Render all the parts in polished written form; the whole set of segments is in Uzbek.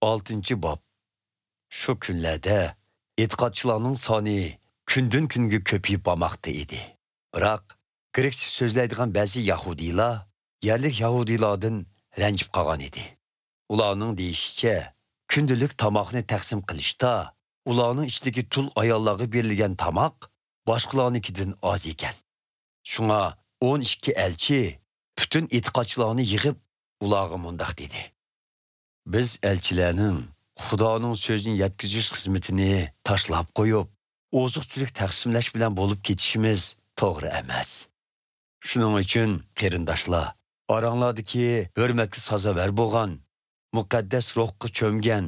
6. Bab. Şu günlerde e'tiqodchilarning soni kundan kunga ko'payib bormoqda edi. Biroq Grekcha so'zlaydigan ba'zi Yahudiylar yerlik Yahudiylardan ranjib qolgan edi. Ularning deyishicha, kundalik tomoqni taqsim qilishda ularning ichidagi tul ayollarga berilgan tomoq boshqalarnikidan oz ekan. Shunga 12 elchi butun e'tiqodchilarni yig'ib ularga mundoq dedi. Biz elchilarning Xudoning so'zini yetkazish xizmatini tashlab qo'yib, oziq-tulik taqsimlash bilan bo'lib ketishimiz to'g'ri emas. Shuning uchun qarindoshlar, oranglardagi hurmatga sazovor bo'lgan, muqaddas ruhga cho'mgan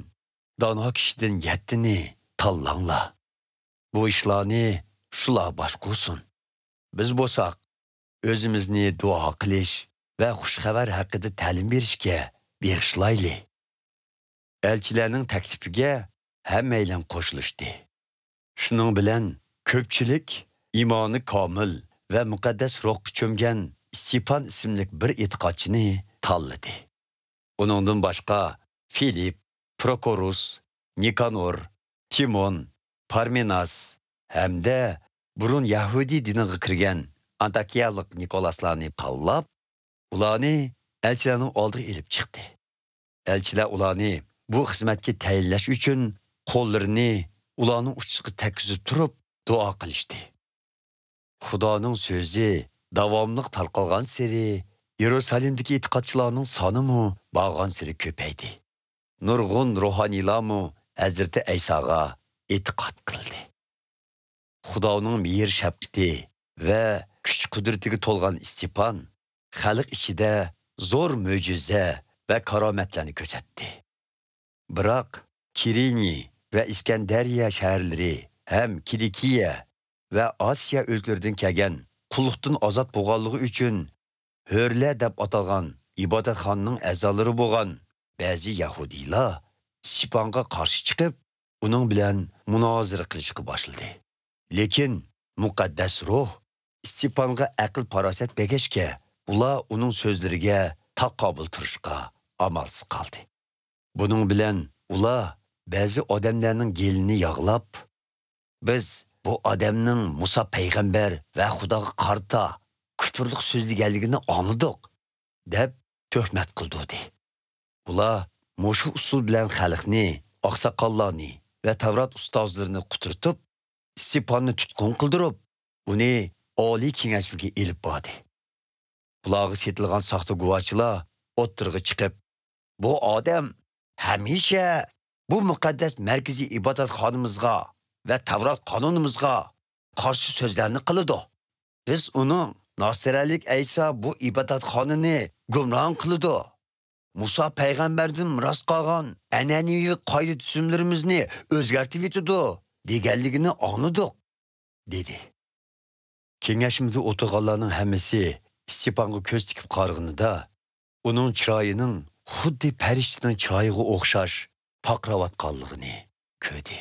dono kishidan 7ni tanlanglar. Bu ishlarni shular boshqursin. Biz bo'lsak, o'zimizni duo qilish va xushxabar haqida ta'lim berishga beg'ishlayli. Elchilarning taklifiga hammaylar qo'shilishdi. Shuning bilan ko'pchilik iymoni komil va muqaddas ruhga cho'mgan Stepan ismli bir e'tiqodchini tanladi. Uningdan boshqa Filip, Prokorus, Nikanor, Timon, Parmenas hamda burun Yahudi diniga kirgan Antakiyalik Nikolaslarni tanlab, ularni elchilarning oldiga elib chiqdi. Elchilar ularni bu xizmatga tayinlash uchun qo'llarini ularning uchiga tekkizib turib duo qilishdi. Xudoning so'zi davomli tarqalgan sari Yerusalimdagi e'tiqodchilarning sonimi borgan sari ko'paydi. Nurg'un ruhoniylarmi Hazrati Aysoga e'tiqod qildi. Xudoning mehr shafqati va kuch qudratiga to'lgan Stepan xalq ichida zo'r mo'jiza va karomatlarni ko'rsatdi. Biroq Kirini va Iskandariya shaharlari ham Kilikiya va Osiyo o'lkalaridan kelgan qulluqdan ozod bo'lganligi uchun hurlar deb atalgan ibodatxonaning a'zolari bo'lgan ba'zi Yahudiylar Stepanga qarshi chiqib, uning bilan munozara qilishga boshladi. Lekin muqaddas ruh Stepanga aql farosat bergachga, ular uning so'zlariga taqobil turishga amalsiz qoldi. Bunun bilan ular ba'zi odamlarning gelini yog'lab, biz bu odamning Musa payg'ambar va Xudoga qarta kufrlik so'zlaganligini anladik deb tuhmat qildi. Ular mushu usul bilan xalqni, oqsoqollarni va Tavrat ustozlarini quturtib, Stepanni tutqun qildirib, uni oliy kengashga elib bordi. Ularga setilgan soxta guvohchilar o'ttirg'i chiqib, bu odam hamisha bu muqaddas markaziy ibodatxonamizga va Tavrat qonunimizga qarshi so'zlarni qiladi. Biz uni Nasralik Ayso bu ibodatxonani gumron qiladi. Musa payg'ambardan miros qolgan an'anaviy qoida-tuzumlarimizni o'zgartirib yetadi deganligini anladik, dedi. Kengashimizda o'tirganlarning hammasi Stepanga ko'z tikib qarag'inida uning chiroyining xuddi farishtaning chiroyiga o'xshash paqravatqanligini ko'rdi.